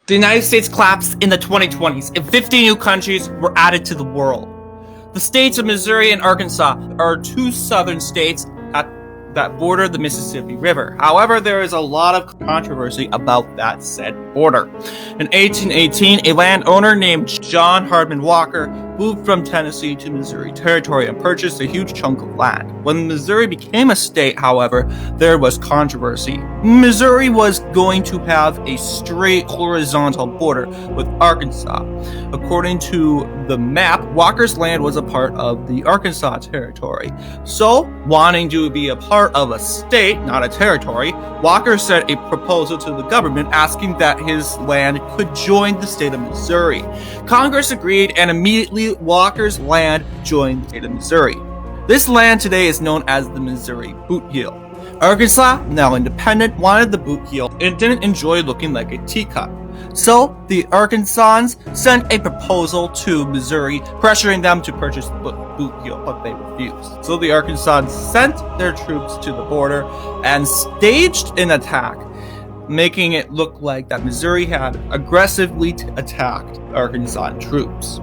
The United States collapsed in the 2020s, and 50 new countries were added to the world. The states of Missouri and Arkansas are two southern states that border the Mississippi River. However, there is a lot of controversy about that said border. In 1818, a landowner named John Hardman Walker moved from Tennessee to Missouri Territory and purchased a huge chunk of land. When Missouri became a state, however, there was controversy. Missouri was going to have a straight horizontal border with Arkansas. According to the map, Walker's land was a part of the Arkansas Territory. So, wanting to be a part of a state, not a territory, Walker sent a proposal to the government asking that his land could join the state of Missouri. Congress agreed, and immediately Walker's land joined the state of Missouri. This land today is known as the Missouri Boot Heel. Arkansas, now independent, wanted the boot heel and didn't enjoy looking like a teacup. So, the Arkansans sent a proposal to Missouri, pressuring them to purchase the boot heel, but they refused. So the Arkansans sent their troops to the border and staged an attack, making it look like that Missouri had aggressively attacked Arkansas troops.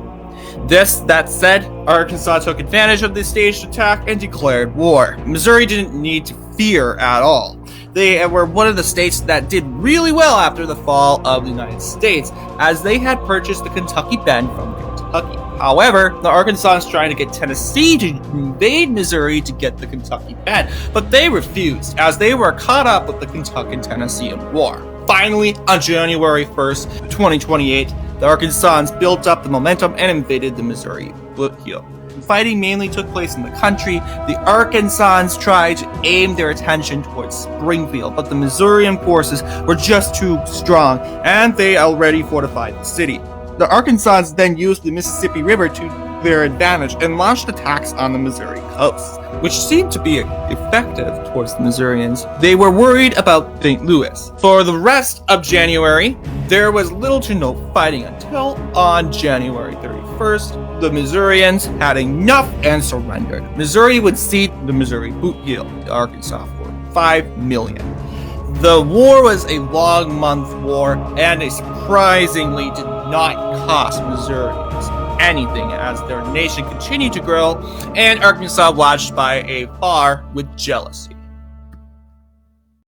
That said, Arkansas took advantage of this staged attack and declared war. Missouri didn't need to fear at all. They were one of the states that did really well after the fall of the United States, as they had purchased the Kentucky Bend from Kentucky. However, the Arkansans tried to get Tennessee to invade Missouri to get the Kentucky Bend, but they refused, as they were caught up with the Kentucky-Tennessean War. Finally, on January 1st, 2028, the Arkansans built up the momentum and invaded the Missouri boot heel. Fighting mainly took place in the country. The Arkansans tried to aim their attention towards Springfield, but the Missourian forces were just too strong, and they already fortified the city. The Arkansans then used the Mississippi River to their advantage and launched attacks on the Missouri coast, which seemed to be effective towards the Missourians. They were worried about St. Louis. For the rest of January, there was little to no fighting until on January 31st, the Missourians had enough and surrendered. Missouri would cede the Missouri boot heel to Arkansas for $5 million. The war was a long-month war, and it surprisingly did not cost Missourians anything, as their nation continued to grow, and Arkansas watched by afar with jealousy.